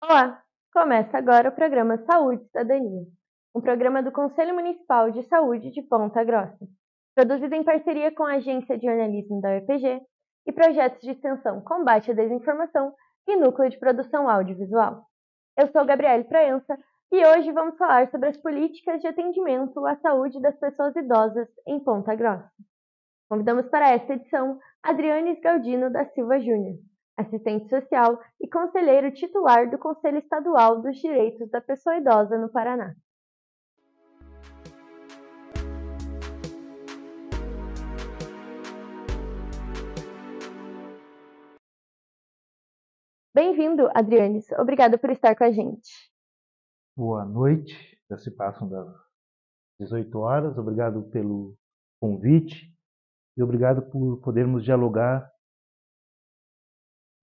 Olá! Começa agora o programa Saúde e Cidadania, um programa do Conselho Municipal de Saúde de Ponta Grossa, produzido em parceria com a Agência de Jornalismo da UEPG e projetos de extensão Combate à Desinformação e Núcleo de Produção Audiovisual. Eu sou Gabriele Praença e hoje vamos falar sobre as políticas de atendimento à saúde das pessoas idosas em Ponta Grossa. Convidamos para esta edição Adrianes Galdino da Silva Júnior, assistente social e conselheiro titular do Conselho Estadual dos Direitos da Pessoa Idosa no Paraná. Bem-vindo, Adrianes. Obrigada por estar com a gente. Boa noite, já se passam das 18 horas. Obrigado pelo convite e obrigado por podermos dialogar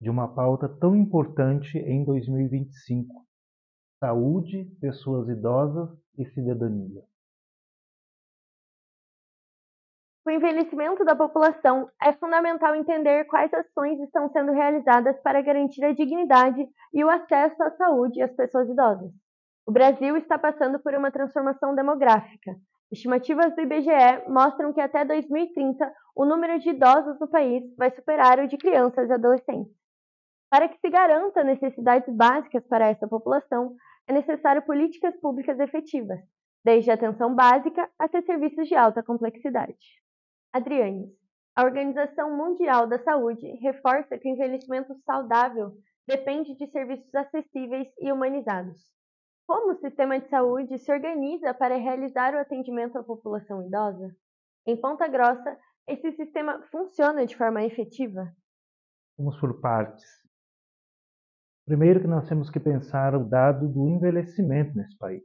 de uma pauta tão importante em 2025: saúde, pessoas idosas e cidadania. Com o envelhecimento da população, é fundamental entender quais ações estão sendo realizadas para garantir a dignidade e o acesso à saúde às pessoas idosas. O Brasil está passando por uma transformação demográfica. Estimativas do IBGE mostram que até 2030 o número de idosos no país vai superar o de crianças e adolescentes. Para que se garanta necessidades básicas para essa população, é necessário políticas públicas efetivas, desde a atenção básica até serviços de alta complexidade. Adrianes, a Organização Mundial da Saúde reforça que o envelhecimento saudável depende de serviços acessíveis e humanizados. Como o sistema de saúde se organiza para realizar o atendimento à população idosa? Em Ponta Grossa, esse sistema funciona de forma efetiva? Vamos por partes. Primeiro que nós temos que pensar o dado do envelhecimento nesse país.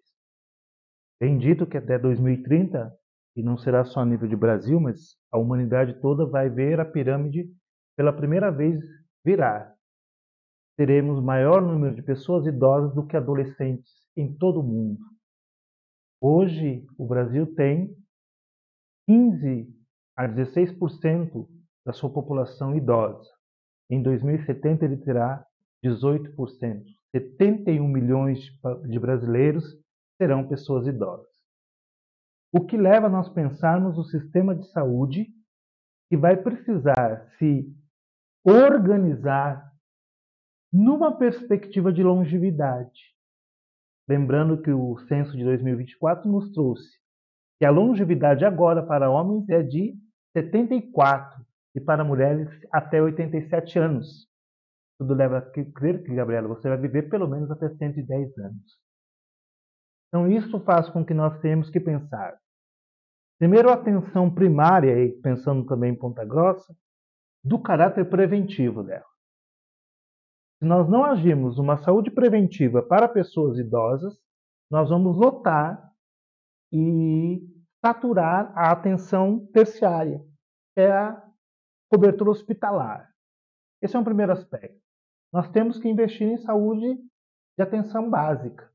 Tem dito que até 2030, e não será só a nível de Brasil, mas a humanidade toda vai ver a pirâmide pela primeira vez virar. Teremos maior número de pessoas idosas do que adolescentes em todo o mundo. Hoje, o Brasil tem 15 a 16% da sua população idosa. Em 2070, ele terá 18%. 71 milhões de brasileiros serão pessoas idosas. O que leva a nós pensarmos o sistema de saúde que vai precisar se organizar numa perspectiva de longevidade. Lembrando que o censo de 2024 nos trouxe que a longevidade agora para homens é de 74 e para mulheres até 87 anos. Tudo leva a crer que, Gabriela, você vai viver pelo menos até 110 anos. Então isso faz com que nós tenhamos que pensar. Primeiro, a atenção primária, e pensando também em Ponta Grossa, do caráter preventivo dela. Se nós não agirmos uma saúde preventiva para pessoas idosas, nós vamos lotar e saturar a atenção terciária, que é a cobertura hospitalar. Esse é um primeiro aspecto. Nós temos que investir em saúde de atenção básica.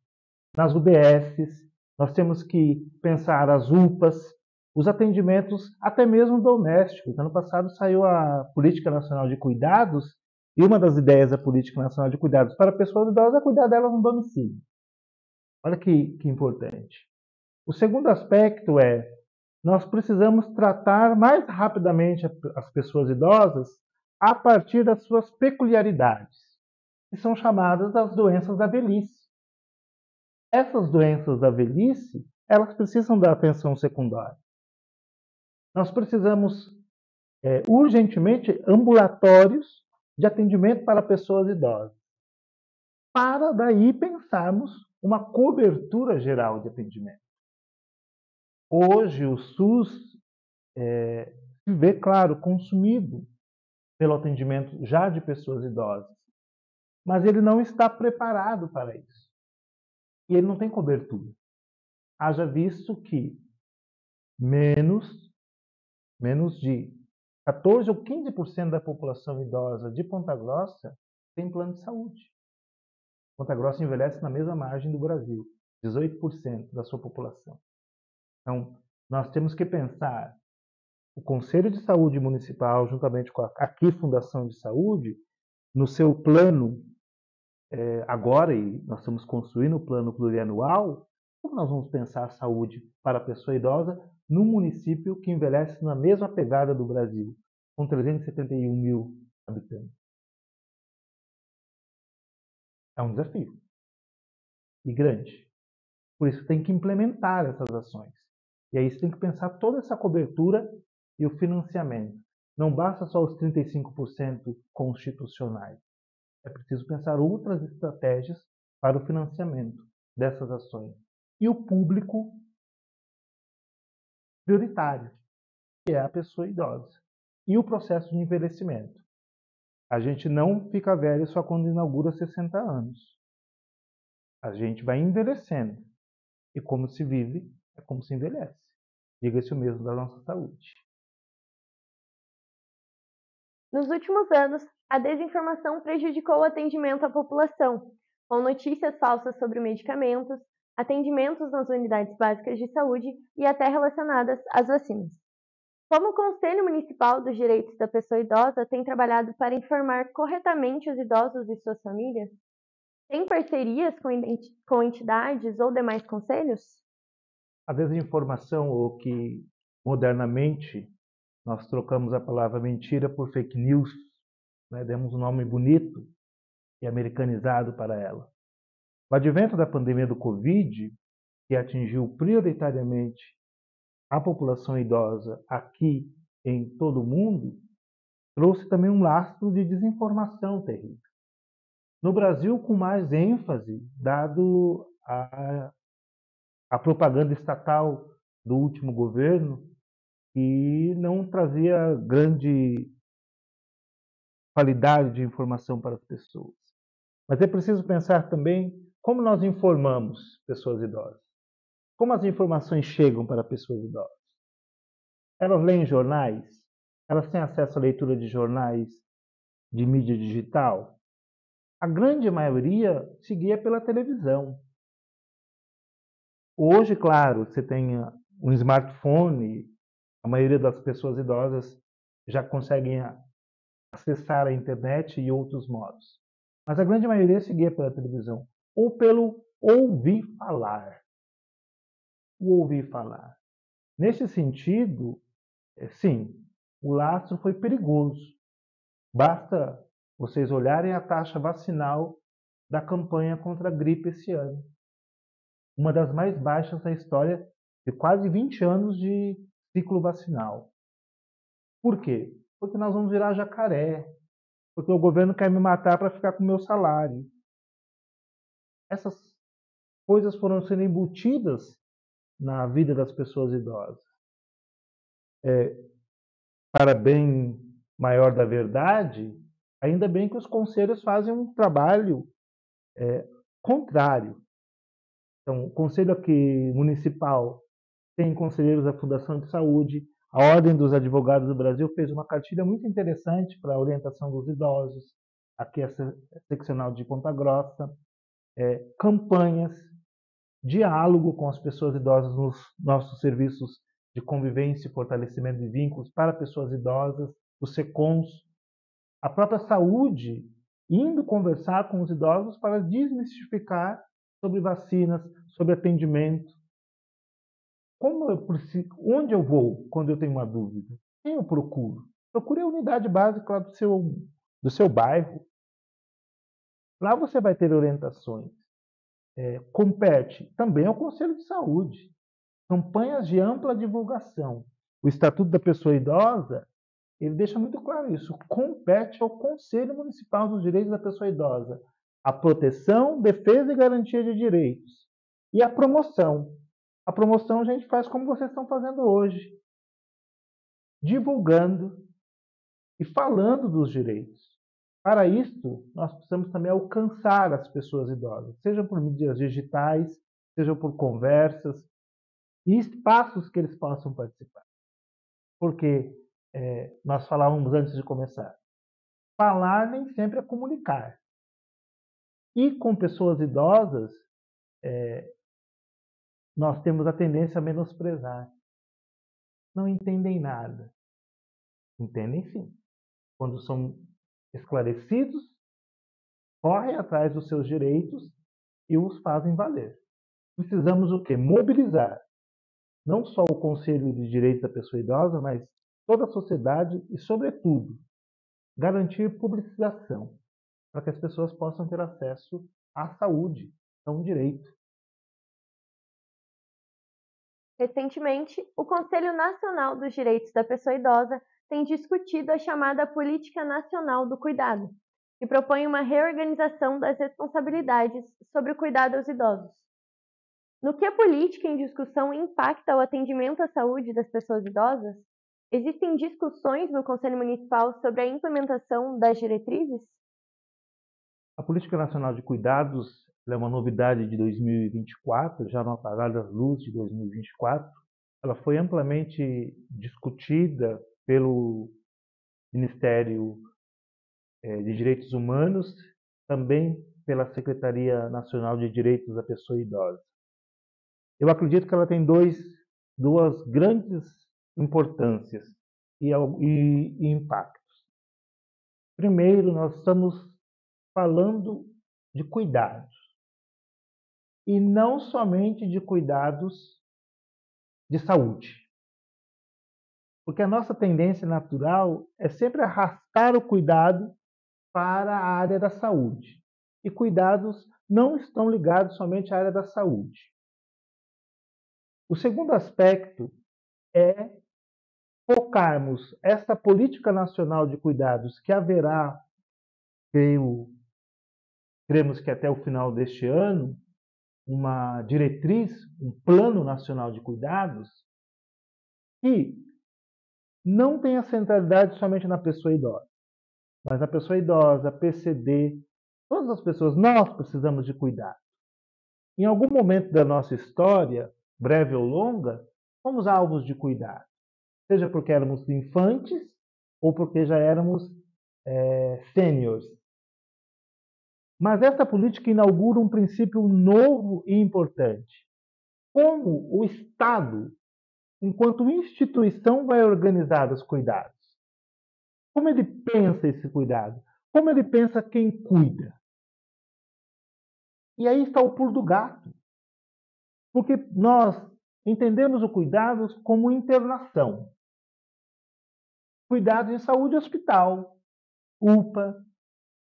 Nas UBSs, nós temos que pensar as UPAs, os atendimentos até mesmo domésticos. Ano passado saiu a Política Nacional de Cuidados, e uma das ideias da Política Nacional de Cuidados para pessoas idosas é cuidar delas no domicílio. Olha que importante. O segundo aspecto é, nós precisamos tratar mais rapidamente as pessoas idosas a partir das suas peculiaridades, que são chamadas as doenças da velhice. Essas doenças da velhice, elas precisam da atenção secundária. Nós precisamos urgentemente ambulatórios de atendimento para pessoas idosas, para daí pensarmos uma cobertura geral de atendimento. Hoje o SUS se vê, claro, consumido pelo atendimento já de pessoas idosas, mas ele não está preparado para isso. E ele não tem cobertura. Haja visto que menos de 14 ou 15% da população idosa de Ponta Grossa tem plano de saúde. Ponta Grossa envelhece na mesma margem do Brasil, 18% da sua população. Então, nós temos que pensar o Conselho de Saúde Municipal, juntamente com a Fundação de Saúde, no seu plano agora, e nós estamos construindo o plano plurianual, como nós vamos pensar a saúde para a pessoa idosa num município que envelhece na mesma pegada do Brasil, com 371 mil habitantes? É um desafio, e grande. Por isso tem que implementar essas ações. E aí você tem que pensar toda essa cobertura e o financiamento. Não basta só os 35% constitucionais. É preciso pensar outras estratégias para o financiamento dessas ações. E o público prioritário, que é a pessoa idosa. E o processo de envelhecimento. A gente não fica velho só quando inaugura 60 anos. A gente vai envelhecendo. E como se vive, é como se envelhece. Diga-se o mesmo da nossa saúde. Nos últimos anos, a desinformação prejudicou o atendimento à população, com notícias falsas sobre medicamentos, atendimentos nas unidades básicas de saúde e até relacionadas às vacinas. Como o Conselho Municipal dos Direitos da Pessoa Idosa tem trabalhado para informar corretamente os idosos e suas famílias? Tem parcerias com entidades ou demais conselhos? A desinformação, ou que modernamente nós trocamos a palavra mentira por fake news, né? Demos um nome bonito e americanizado para ela. O advento da pandemia do Covid, que atingiu prioritariamente a população idosa aqui em todo o mundo, trouxe também um lastro de desinformação terrível. No Brasil, com mais ênfase, dado a propaganda estatal do último governo, que não trazia grande qualidade de informação para as pessoas. Mas é preciso pensar também como nós informamos pessoas idosas. Como as informações chegam para pessoas idosas? Elas leem jornais? Elas têm acesso à leitura de jornais de mídia digital? A grande maioria seguia pela televisão. Hoje, claro, você tem um smartphone, a maioria das pessoas idosas já conseguem acessar a internet e outros modos. Mas a grande maioria seguia pela televisão, ou pelo ouvir falar. O ouvir falar. Nesse sentido, sim, o lastro foi perigoso. Basta vocês olharem a taxa vacinal da campanha contra a gripe esse ano. Uma das mais baixas da história de quase 20 anos de ciclo vacinal. Por quê? Porque nós vamos virar jacaré. Porque o governo quer me matar para ficar com o meu salário. Essas coisas foram sendo embutidas na vida das pessoas idosas. Para bem maior da verdade, ainda bem que os conselhos fazem um trabalho contrário. Então, o Conselho aqui municipal tem conselheiros da Fundação de Saúde, a Ordem dos Advogados do Brasil fez uma cartilha muito interessante para a orientação dos idosos, aqui a seccional de Ponta Grossa, campanhas, diálogo com as pessoas idosas nos nossos serviços de convivência e fortalecimento de vínculos para pessoas idosas, os SECONs, a própria saúde, indo conversar com os idosos para desmistificar sobre vacinas, sobre atendimento. Onde eu vou quando eu tenho uma dúvida? Quem eu procuro? Procure a unidade básica do seu bairro. Lá você vai ter orientações. Compete também ao Conselho de Saúde. Campanhas de ampla divulgação. O Estatuto da Pessoa Idosa, ele deixa muito claro isso. Compete ao Conselho Municipal dos Direitos da Pessoa Idosa a proteção, defesa e garantia de direitos. E a promoção. A promoção a gente faz como vocês estão fazendo hoje. Divulgando e falando dos direitos. Para isso, nós precisamos também alcançar as pessoas idosas, seja por mídias digitais, seja por conversas e espaços que eles possam participar. Porque nós falávamos antes de começar, falar nem sempre é comunicar. E com pessoas idosas, nós temos a tendência a menosprezar. Não entendem nada. Entendem sim. Quando são esclarecidos, correm atrás dos seus direitos e os fazem valer. Precisamos o quê? Mobilizar não só o Conselho de Direitos da Pessoa Idosa, mas toda a sociedade e, sobretudo, garantir publicização para que as pessoas possam ter acesso à saúde, é um direito. Recentemente, o Conselho Nacional dos Direitos da Pessoa Idosa tem discutido a chamada Política Nacional do Cuidado, que propõe uma reorganização das responsabilidades sobre o cuidado aos idosos. No que a política em discussão impacta o atendimento à saúde das pessoas idosas? Existem discussões no Conselho Municipal sobre a implementação das diretrizes? A Política Nacional de Cuidados é uma novidade de 2024, já no apagar das luzes de 2024. Ela foi amplamente discutida pelo Ministério de Direitos Humanos, também pela Secretaria Nacional de Direitos da Pessoa Idosa. Eu acredito que ela tem duas grandes importâncias e impactos. Primeiro, nós estamos falando de cuidados, e não somente de cuidados de saúde. Porque a nossa tendência natural é sempre arrastar o cuidado para a área da saúde. E cuidados não estão ligados somente à área da saúde. O segundo aspecto é focarmos essa política nacional de cuidados que haverá, cremos que até o final deste ano, uma diretriz, um plano nacional de cuidados, que não tem a centralidade somente na pessoa idosa, mas a pessoa idosa, PCD, todas as pessoas, nós precisamos de cuidado. Em algum momento da nossa história, breve ou longa, fomos alvos de cuidado, seja porque éramos infantes ou porque já éramos sêniores. Mas essa política inaugura um princípio novo e importante. Como o Estado, enquanto instituição, vai organizar os cuidados? Como ele pensa esse cuidado? Como ele pensa quem cuida? E aí está o pulo do gato. Porque nós entendemos o cuidado como internação. Cuidados em saúde, hospital, UPA.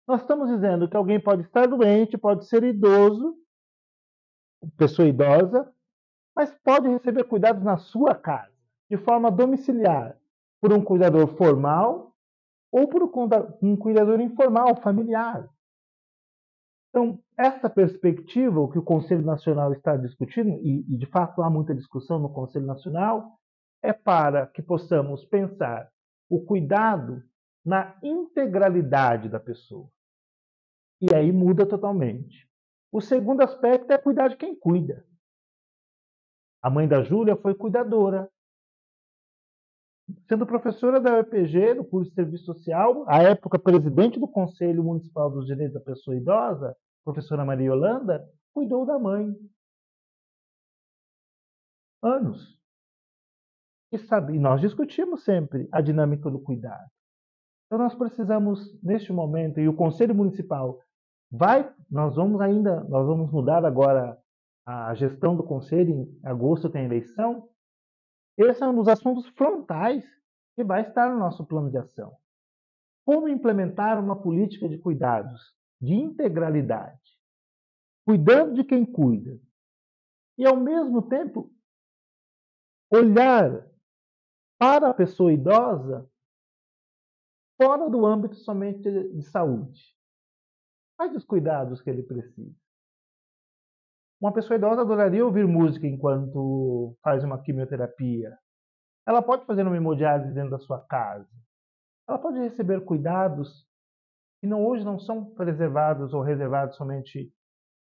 Nós estamos dizendo que alguém pode estar doente, pode ser idoso, pessoa idosa, mas pode receber cuidados na sua casa, de forma domiciliar, por um cuidador formal ou por um cuidador informal, familiar. Então, essa perspectiva, o que o Conselho Nacional está discutindo, e de fato há muita discussão no Conselho Nacional, é para que possamos pensar o cuidado na integralidade da pessoa. E aí muda totalmente. O segundo aspecto é cuidar de quem cuida. A mãe da Júlia foi cuidadora. Sendo professora da UEPG, do curso de Serviço Social, à época presidente do Conselho Municipal dos Direitos da Pessoa Idosa, professora Maria Yolanda, cuidou da mãe. Anos. E nós discutimos sempre a dinâmica do cuidado. Então nós precisamos, neste momento, e o Conselho Municipal nós vamos mudar agora a gestão do Conselho, em agosto tem eleição. Esse é um dos assuntos frontais que vai estar no nosso plano de ação. Como implementar uma política de cuidados, de integralidade, cuidando de quem cuida, e ao mesmo tempo olhar para a pessoa idosa fora do âmbito somente de saúde. Quais os cuidados que ele precisa? Uma pessoa idosa adoraria ouvir música enquanto faz uma quimioterapia. Ela pode fazer uma hemodiálise dentro da sua casa. Ela pode receber cuidados que hoje não são preservados ou reservados somente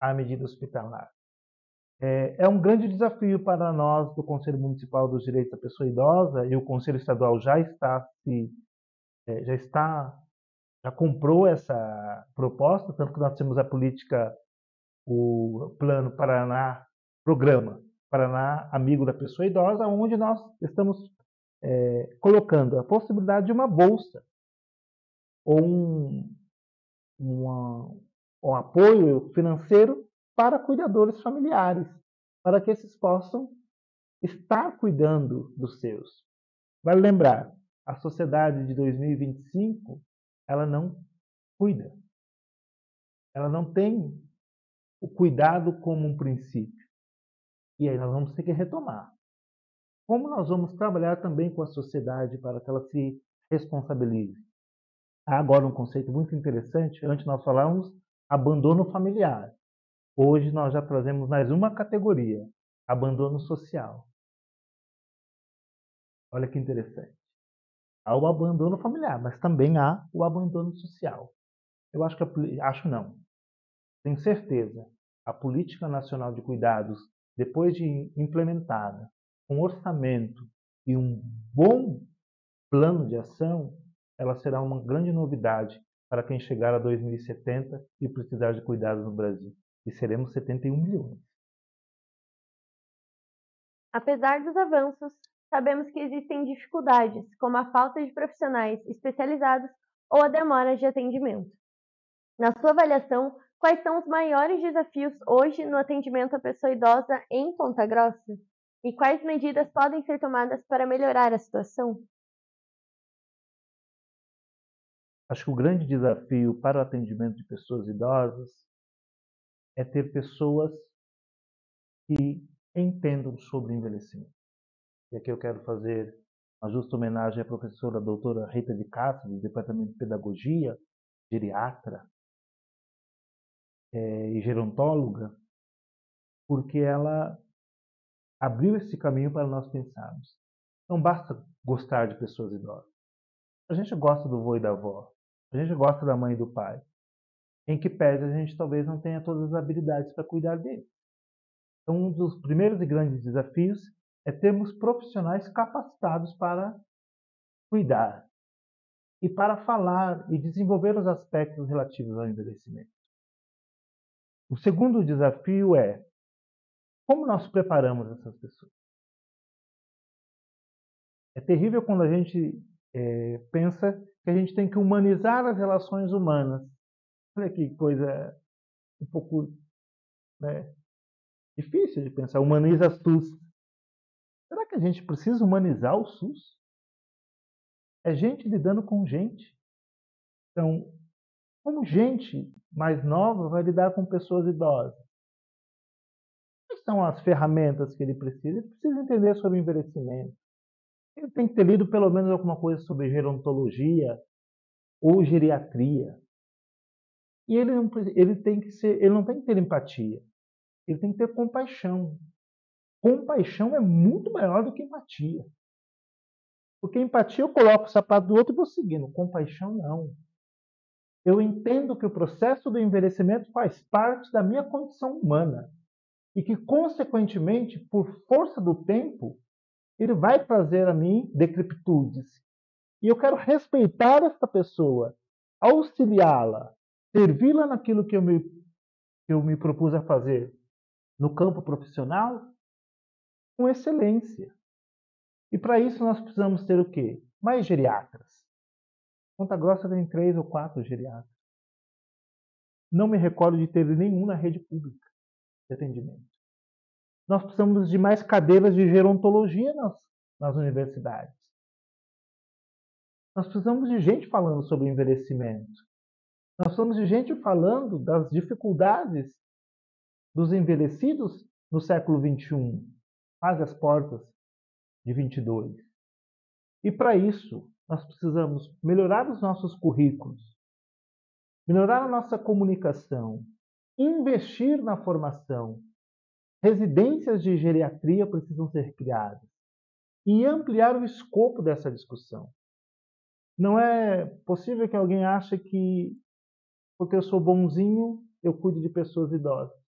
à medida hospitalar. É um grande desafio para nós do Conselho Municipal dos Direitos da Pessoa Idosa, e o Conselho Estadual já comprou essa proposta, tanto que nós temos a política, o Plano Paraná, Programa Paraná Amigo da Pessoa Idosa, onde nós estamos colocando a possibilidade de uma bolsa ou um apoio financeiro para cuidadores familiares, para que esses possam estar cuidando dos seus. Vale lembrar, a sociedade de 2025, ela não cuida. Ela não tem o cuidado como um princípio. E aí nós vamos ter que retomar. Como nós vamos trabalhar também com a sociedade para que ela se responsabilize? Há agora um conceito muito interessante. Antes nós falávamos abandono familiar. Hoje nós já trazemos mais uma categoria, abandono social. Olha que interessante. Há o abandono familiar, mas também há o abandono social. Eu acho que acho não. Tenho certeza. A Política Nacional de Cuidados, depois de implementada, com orçamento e um bom plano de ação, ela será uma grande novidade para quem chegar a 2070 e precisar de cuidados no Brasil. E seremos 71 milhões. Apesar dos avanços, sabemos que existem dificuldades, como a falta de profissionais especializados ou a demora de atendimento. Na sua avaliação, quais são os maiores desafios hoje no atendimento à pessoa idosa em Ponta Grossa? E quais medidas podem ser tomadas para melhorar a situação? Acho que o grande desafio para o atendimento de pessoas idosas é ter pessoas que entendam sobre envelhecimento. E aqui eu quero fazer uma justa homenagem à professora doutora Rita de Castro, do Departamento de Pedagogia, geriatra e gerontóloga, porque ela abriu esse caminho para nós pensarmos. Não basta gostar de pessoas idosas. A gente gosta do avô e da avó. A gente gosta da mãe e do pai. Em que pese a gente talvez não tenha todas as habilidades para cuidar deles. Então, um dos primeiros e grandes desafios é termos profissionais capacitados para cuidar e para falar e desenvolver os aspectos relativos ao envelhecimento. O segundo desafio é como nós preparamos essas pessoas. É terrível quando a gente pensa que a gente tem que humanizar as relações humanas. Olha que coisa um pouco difícil de pensar. Humaniza SUS. Será que a gente precisa humanizar o SUS? É gente lidando com gente. Então, como gente mais nova vai lidar com pessoas idosas? Quais são as ferramentas que ele precisa? Ele precisa entender sobre envelhecimento. Ele tem que ter lido pelo menos alguma coisa sobre gerontologia ou geriatria. E ele não tem que ter empatia. Ele tem que ter compaixão. Compaixão é muito maior do que empatia. Porque empatia eu coloco o sapato do outro e vou seguindo. Compaixão não. Eu entendo que o processo do envelhecimento faz parte da minha condição humana. E que, consequentemente, por força do tempo, ele vai trazer a mim decrepitudes. E eu quero respeitar esta pessoa, auxiliá-la, servi-la naquilo que eu me propus a fazer no campo profissional com excelência. E para isso nós precisamos ter o quê? Mais geriatras. Ponta Grossa tem 3 ou 4 geriatras. Não me recordo de ter nenhum na rede pública de atendimento. Nós precisamos de mais cadeiras de gerontologia nas universidades. Nós precisamos de gente falando sobre envelhecimento. Nós precisamos de gente falando das dificuldades dos envelhecidos no século XXI, quase às portas de 22. E para isso, nós precisamos melhorar os nossos currículos, melhorar a nossa comunicação, investir na formação. Residências de geriatria precisam ser criadas e ampliar o escopo dessa discussão. Não é possível que alguém ache que, porque eu sou bonzinho, eu cuido de pessoas idosas.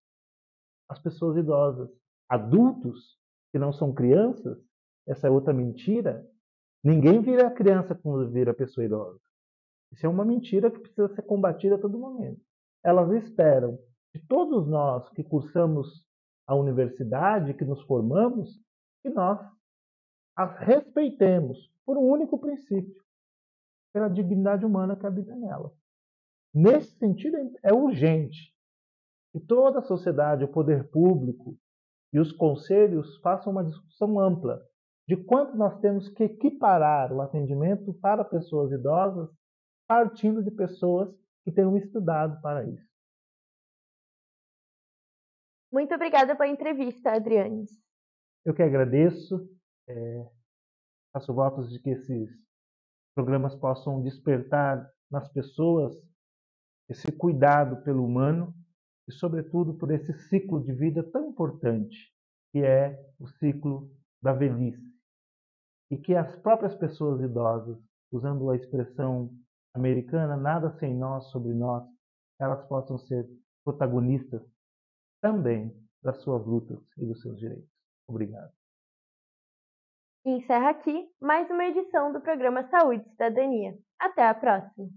As pessoas idosas, adultos, que não são crianças, essa é outra mentira. Ninguém vira criança quando vira pessoa idosa. Isso é uma mentira que precisa ser combatida a todo momento. Elas esperam de todos nós que cursamos a universidade, que nos formamos, que nós as respeitemos por um único princípio, pela dignidade humana que habita nela. Nesse sentido, é urgente que toda a sociedade, o poder público e os conselhos façam uma discussão ampla de quanto nós temos que equiparar o atendimento para pessoas idosas, partindo de pessoas que tenham estudado para isso. Muito obrigada pela entrevista, Adrianes. Eu que agradeço, faço votos de que esses programas possam despertar nas pessoas esse cuidado pelo humano e, sobretudo, por esse ciclo de vida tão importante, que é o ciclo da velhice. E que as próprias pessoas idosas, usando a expressão americana, nada sem nós, sobre nós, elas possam ser protagonistas também das suas lutas e dos seus direitos. Obrigado. E encerra aqui mais uma edição do programa Saúde e Cidadania. Até a próxima!